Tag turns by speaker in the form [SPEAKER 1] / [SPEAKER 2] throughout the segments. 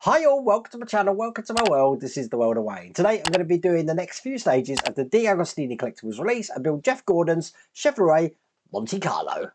[SPEAKER 1] Hi all, welcome to my channel, welcome to my world. This is the world of Wayne. Today I'm going to be doing the next few stages of the Deagostini Collectibles release and build Jeff Gordon's Chevrolet Monte Carlo.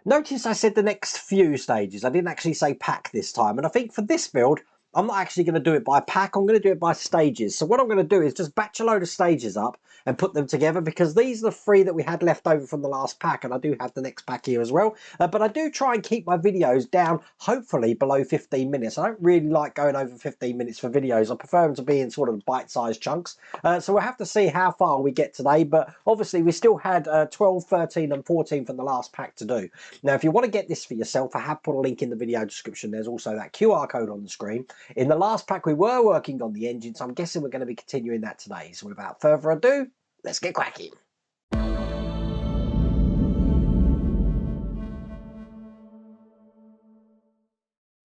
[SPEAKER 1] Notice I said the next few stages. I didn't actually say pack this time, and I think for this build I'm not actually going to do it by pack, I'm going to do it by stages. So what I'm going to do is just batch a load of stages up and put them together, because these are the three that we had left over from the last pack, and I do have the next pack here as well. But I do try and keep my videos down, hopefully below 15 minutes. I don't really like going over 15 minutes for videos. I prefer them to be in sort of bite-sized chunks. So we'll have to see how far we get today, but obviously we still had 12, 13 and 14 from the last pack to do. Now if you want to get this for yourself, I have put a link in the video description. There's also that QR code on the screen. In the last pack we were working on the engine, so I'm guessing we're going to be continuing that today. So without further ado, let's get cracking.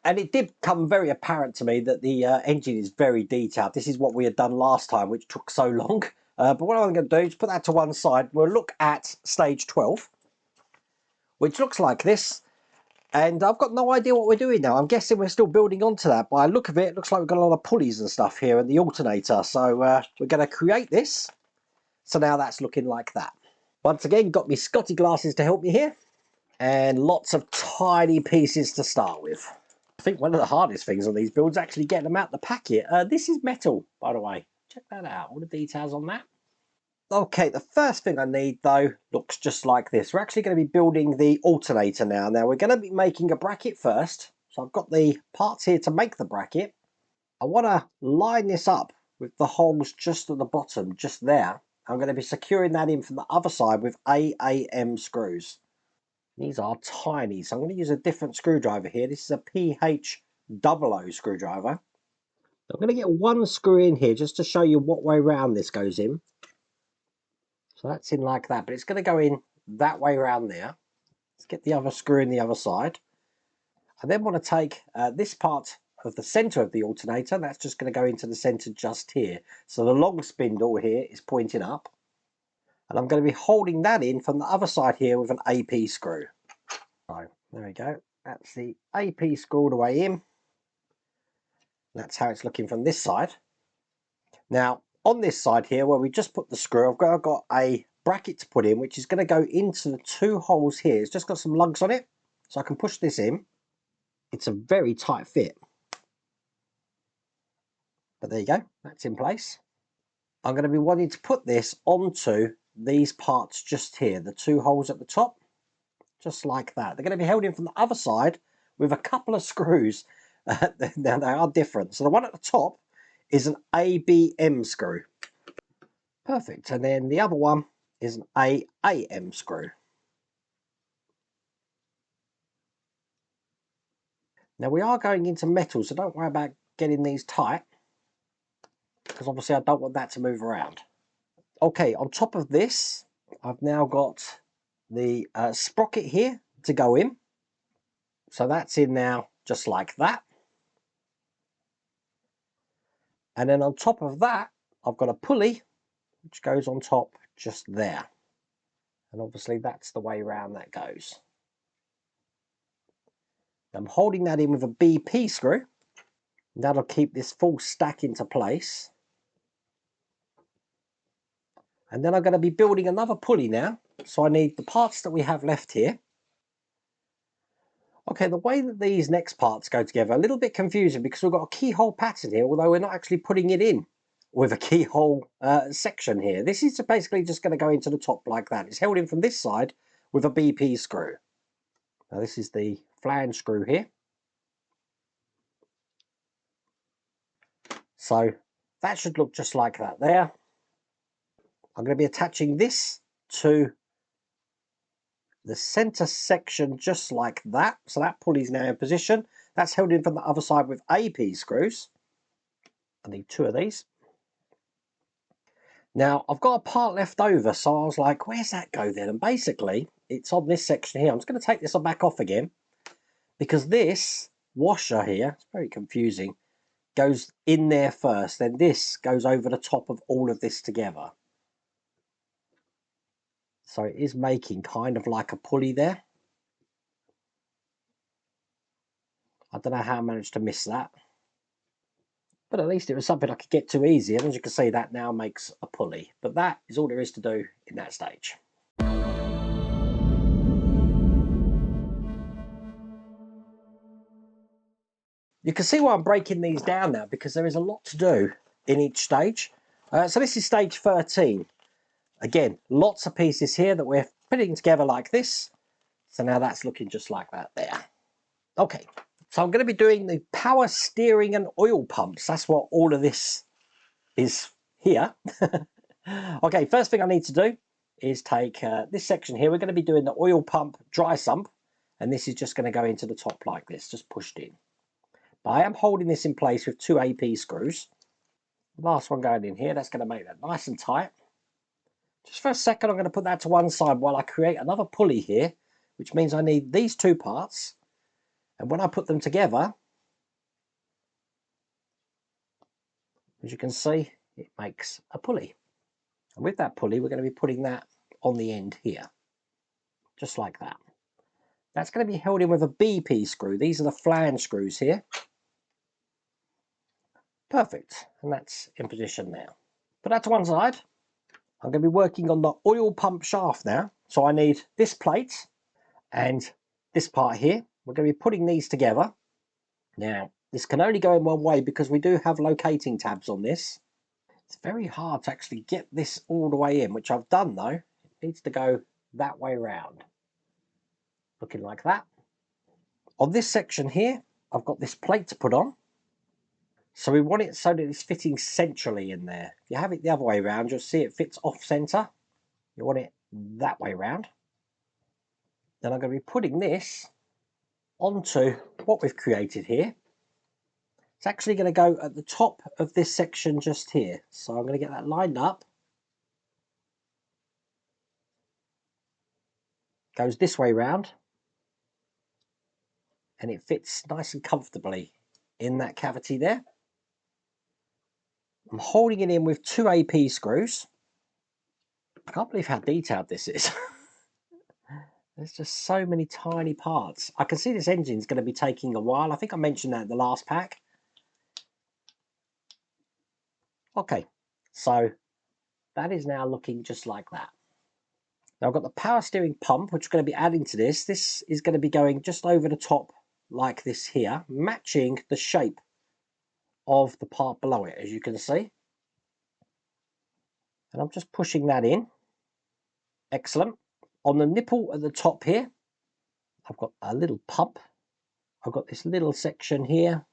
[SPEAKER 1] And it did come very apparent to me that the engine is very detailed. This is what we had done last time, which took so long. But what I'm going to do is put that to one side. We'll look at stage 12, which looks like this. And I've got no idea what we're doing now. I'm guessing we're still building onto that. By the look of it, it looks like we've got a lot of pulleys and stuff here and the alternator. So we're going to create this. So now that's looking like that. Once again, got me Scotty glasses to help me here. And lots of tiny pieces to start with. I think one of the hardest things on these builds is actually getting them out the packet. This is metal, by the way. Check that out. All the details on that. Okay, the first thing I need, though, looks just like this. We're actually going to be building the alternator now. Now, we're going to be making a bracket first. So I've got the parts here to make the bracket. I want to line this up with the holes just at the bottom, just there. I'm going to be securing that in from the other side with AAM screws. These are tiny, so I'm going to use a different screwdriver here. This is a PH00 screwdriver. I'm going to get one screw in here just to show you what way round this goes in. So that's in like that, but it's going to go in that way around there. Let's get the other screw in the other side. I then want to take this part of the center of the alternator. That's just going to go into the center just here. So the long spindle here is pointing up. And I'm going to be holding that in from the other side here with an AP screw. So there we go. That's the AP screw all the way in. That's how it's looking from this side. Now, on this side here, where we just put the screw, I've got a bracket to put in, which is going to go into the two holes here. It's just got some lugs on it, so I can push this in. It's a very tight fit. But there you go, that's in place. I'm going to be wanting to put this onto these parts just here, the two holes at the top, just like that. They're going to be held in from the other side with a couple of screws. Now, they are different. So the one at the top is an ABM screw. Perfect. And then the other one is an AAM screw. Now we are going into metal, so don't worry about getting these tight, because obviously I don't want that to move around. Okay, on top of this, I've now got the sprocket here to go in. So that's in now just like that. And then on top of that, I've got a pulley which goes on top just there. And obviously that's the way round that goes. I'm holding that in with a BP screw. That'll keep this full stack into place. And then I'm going to be building another pulley now. So I need the parts that we have left here. Okay, the way that these next parts go together, a little bit confusing because we've got a keyhole pattern here, although we're not actually putting it in with a keyhole section here. This is basically just going to go into the top like that. It's held in from this side with a BP screw. Now this is the flange screw here. So that should look just like that there. I'm going to be attaching this to the center section just like that. So that pulley is now in position. That's held in from the other side with AP screws. I need two of these. Now I've got a part left over, so I was like, where's that go then? And basically it's on this section here. I'm just going to take this back off again, because this washer here, it's very confusing, goes in there first, then this goes over the top of all of this together. So it is making kind of like a pulley there. I don't know how I managed to miss that. But at least it was something I could get to easy. And as you can see, that now makes a pulley. But that is all there is to do in that stage. You can see why I'm breaking these down now, because there is a lot to do in each stage. So this is stage 13. Again, lots of pieces here that we're putting together like this. So now that's looking just like that there. Okay, so I'm going to be doing the power steering and oil pumps. That's what all of this is here. Okay, first thing I need to do is take this section here. We're going to be doing the oil pump dry sump. And this is just going to go into the top like this, just pushed in. But I am holding this in place with 2 AP screws. Last one going in here, that's going to make that nice and tight. Just for a second, I'm going to put that to one side while I create another pulley here, which means I need these 2 parts. And when I put them together, as you can see, it makes a pulley. And with that pulley, we're going to be putting that on the end here, just like that. That's going to be held in with a BP screw. These are the flange screws here. Perfect, and that's in position now. Put that to one side. I'm going to be working on the oil pump shaft now. So I need this plate and this part here. We're going to be putting these together. Now, this can only go in one way because we do have locating tabs on this. It's very hard to actually get this all the way in, which I've done though. It needs to go that way round. Looking like that. On this section here, I've got this plate to put on. So we want it so that it's fitting centrally in there. If you have it the other way around, you'll see it fits off center. You want it that way round. Then I'm going to be putting this onto what we've created here. It's actually going to go at the top of this section just here. So I'm going to get that lined up. Goes this way round. And it fits nice and comfortably in that cavity there. I'm holding it in with 2 AP screws. I can't believe how detailed this is. There's just so many tiny parts. I can see this engine's going to be taking a while. I think I mentioned that in the last pack. Okay, so that is now looking just like that. Now I've got the power steering pump, which is going to be adding to this. This is going to be going just over the top like this here, matching the shape of the part below it, as you can see. And I'm just pushing that in. Excellent. On the nipple at the top here, I've got a little pump. I've got this little section here,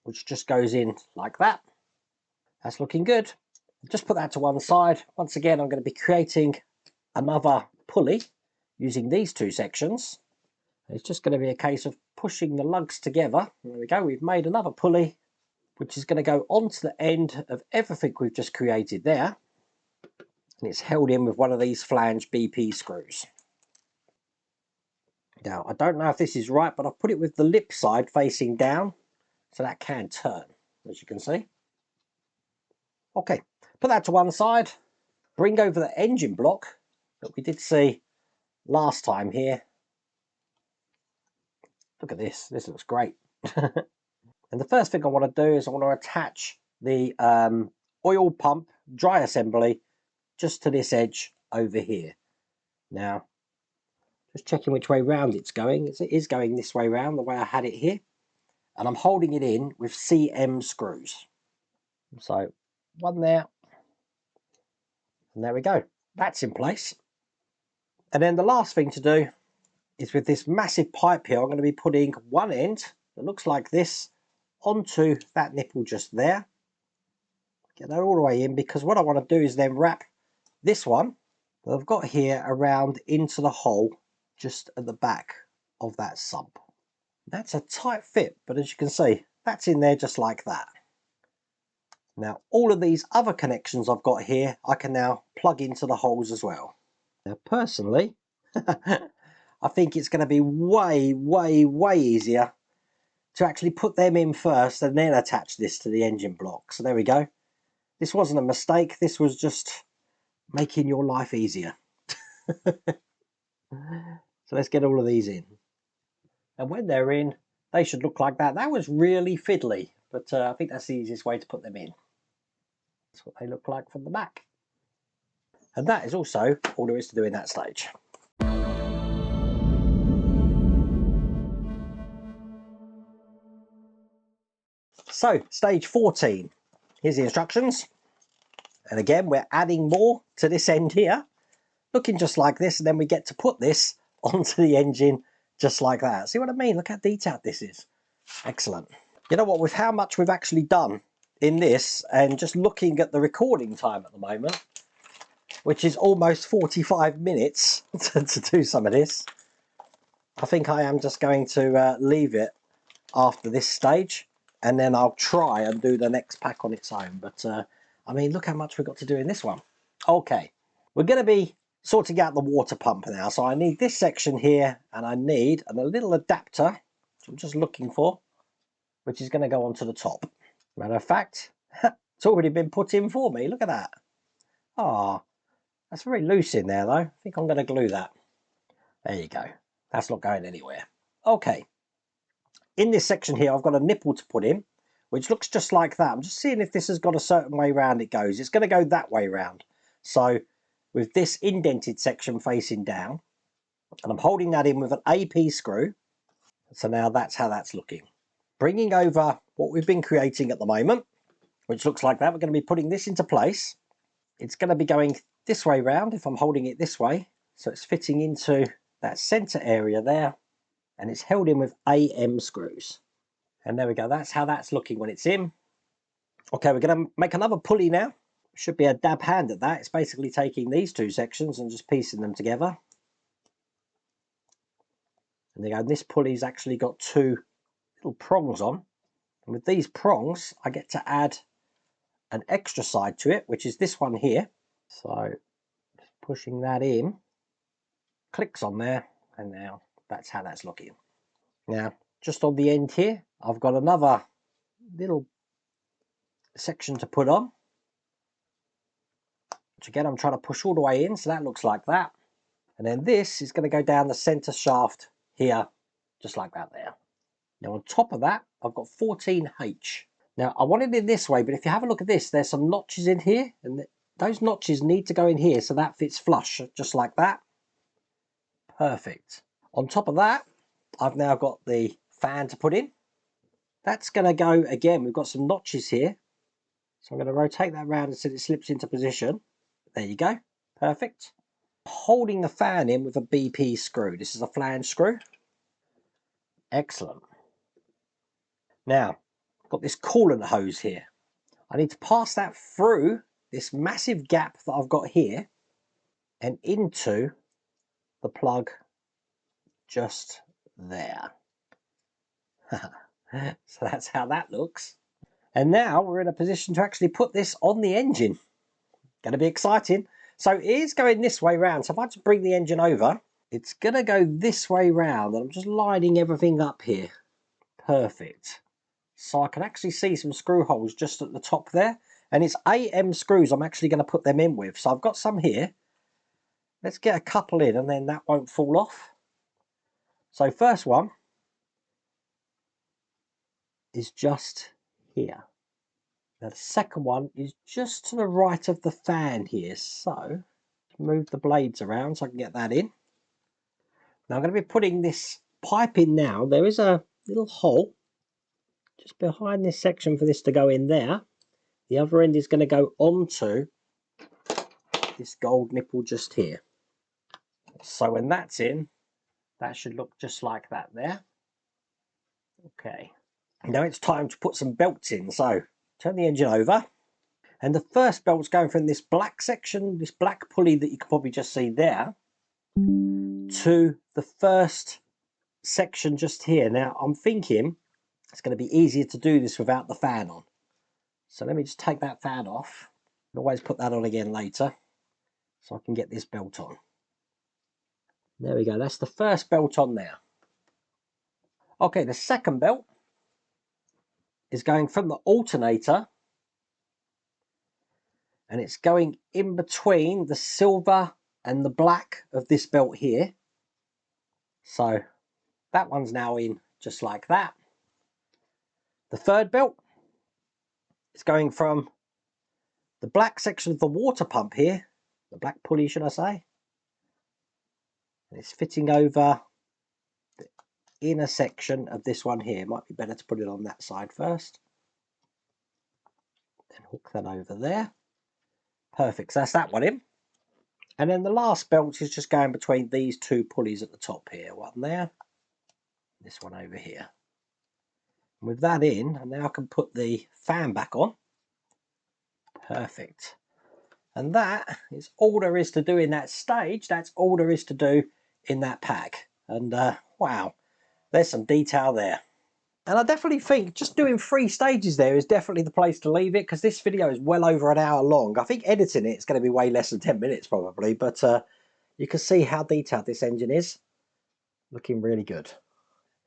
[SPEAKER 1] which just goes in like that. That's looking good. Just put that to one side. Once again, I'm going to be creating another pulley using these 2 sections. It's just going to be a case of pushing the lugs together. There we go. We've made another pulley, which is going to go onto the end of everything we've just created there. And it's held in with one of these flange BP screws. Now, I don't know if this is right, but I've put it with the lip side facing down, so that can turn, as you can see. Okay, put that to one side. Bring over the engine block that we did see last time here. Look at this. This looks great. And the first thing I want to do is I want to attach the oil pump dry assembly just to this edge over here. Now, just checking which way round it's going. It is going this way round, the way I had it here. And I'm holding it in with CM screws. So, one there. And there we go. That's in place. And then the last thing to do is with this massive pipe here, I'm going to be putting one end that looks like this onto that nipple just there. Get that all the way in, because what I want to do is then wrap this one that I've got here around into the hole just at the back of that sump. That's a tight fit, but as you can see, that's in there just like that. Now, all of these other connections I've got here, I can now plug into the holes as well. Now, personally, I think it's going to be way, way, way easier to actually put them in first and then attach this to the engine block. So there we go. This wasn't a mistake. This was just making your life easier. So let's get all of these in. And when they're in, they should look like that. That was really fiddly, but I think that's the easiest way to put them in. That's what they look like from the back. And that is also all there is to do in that stage. So, stage 14. Here's the instructions. And again, we're adding more to this end here, looking just like this, and then we get to put this onto the engine just like that. See what I mean? Look how detailed this is. Excellent. You know what, with how much we've actually done in this, and just looking at the recording time at the moment, which is almost 45 minutes to do some of this, I think I am just going to leave it after this stage, and then I'll try and do the next pack on its own. But I mean, look how much we've got to do in this one. Okay, we're going to be sorting out the water pump now, so I need this section here, and I need a little adapter, which I'm just looking for, which is going to go onto the top. Matter of fact, it's already been put in for me. Look at that. Ah, that's very loose in there though. I think I'm going to glue that. There you go. That's not going anywhere. Okay. In this section here, I've got a nipple to put in, which looks just like that. I'm just seeing if this has got a certain way round it goes. It's going to go that way round. So with this indented section facing down, and I'm holding that in with an AP screw. So now that's how that's looking. Bringing over what we've been creating at the moment, which looks like that, we're going to be putting this into place. It's going to be going this way round if I'm holding it this way. So it's fitting into that center area there, and it's held in with AM screws. And there we go, that's how that's looking when it's in. Okay, we're going to make another pulley now. Should be a dab hand at that. It's basically taking these two sections and just piecing them together. And there you go, this pulley's actually got two little prongs on. And with these prongs, I get to add an extra side to it, which is this one here. So just pushing that in, clicks on there, and now that's how that's looking. Now, just on the end here, I've got another little section to put on, which again, I'm trying to push all the way in, so that looks like that. And then this is going to go down the center shaft here, just like that there. Now on top of that, I've got 14H. Now I want it in this way, but if you have a look at this, there's some notches in here, and those notches need to go in here, so that fits flush, just like that. Perfect. On top of that, I've now got the fan to put in. That's going to go, again, we've got some notches here. So I'm going to rotate that around until it slips into position. There you go. Perfect. Holding the fan in with a BP screw. This is a flange screw. Excellent. Now, I've got this coolant hose here. I need to pass that through this massive gap that I've got here and into the plug just there. So that's how that looks. And now we're in a position to actually put this on the engine. Going to be exciting. So it is going this way round. So if I just bring the engine over, it's going to go this way round. And I'm just lining everything up here. Perfect. So I can actually see some screw holes just at the top there. And it's AM screws I'm actually going to put them in with. So I've got some here. Let's get a couple in and then that won't fall off. So first one is just here. Now the second one is just to the right of the fan here. So move the blades around so I can get that in. Now I'm going to be putting this pipe in now. There is a little hole just behind this section for this to go in there. The other end is going to go onto this gold nipple just here. So when that's in, that should look just like that there. Okay. Now it's time to put some belts in. So turn the engine over. And the first belt's going from this black section, this black pulley that you can probably just see there, to the first section just here. Now I'm thinking it's going to be easier to do this without the fan on. So let me just take that fan off. I'll always put that on again later so I can get this belt on. There we go, that's the first belt on there. Okay, the second belt is going from the alternator and it's going in between the silver and the black of this belt here. So that one's now in just like that. The third belt is going from the black section of the water pump here, the black pulley should I say, and it's fitting over the inner section of this one here. Might be better to put it on that side first. Then hook that over there. Perfect, so that's that one in. And then the last belt is just going between these two pulleys at the top here. One there, this one over here. And with that in, and now I can put the fan back on. Perfect. And that is all there is to do in that stage. That's all there is to do in that pack. And wow, there's some detail there. And I definitely think just doing 3 stages there is definitely the place to leave it, because this video is well over an hour long. I think editing it's going to be way less than 10 minutes probably, but you can see how detailed this engine is. Looking really good.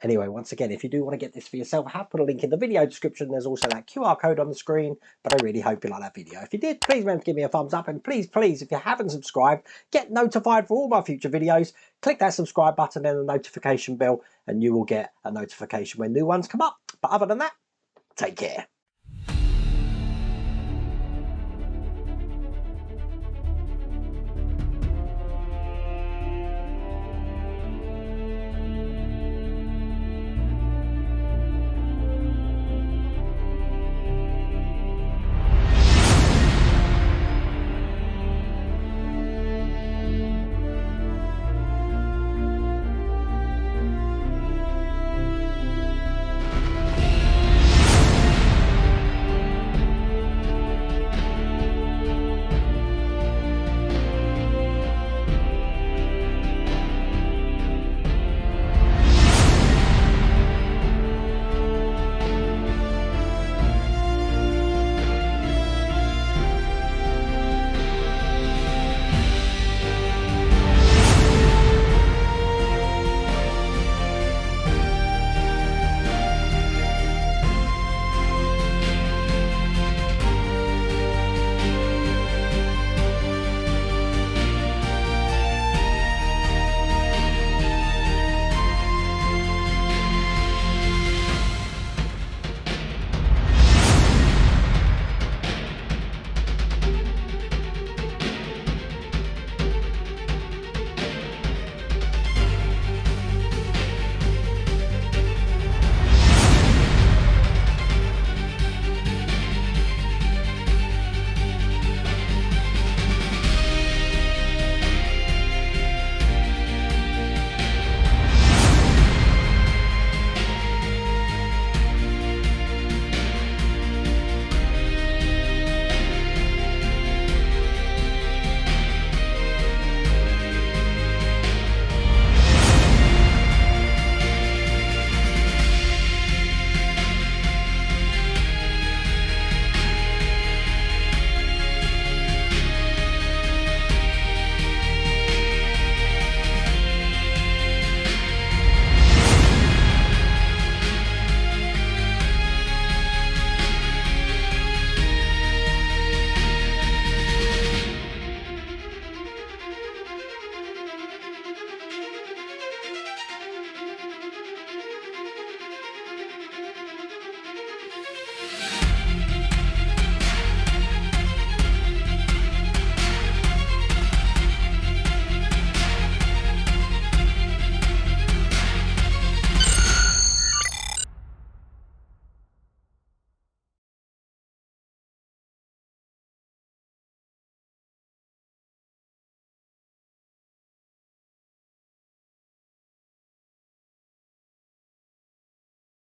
[SPEAKER 1] Anyway, once again, if you do want to get this for yourself, I have put a link in the video description. There's also that QR code on the screen, but I really hope you like that video. If you did, please remember to give me a thumbs up, and please, if you haven't subscribed, get notified for all my future videos. Click that subscribe button and the notification bell, and you will get a notification when new ones come up. But other than that, take care.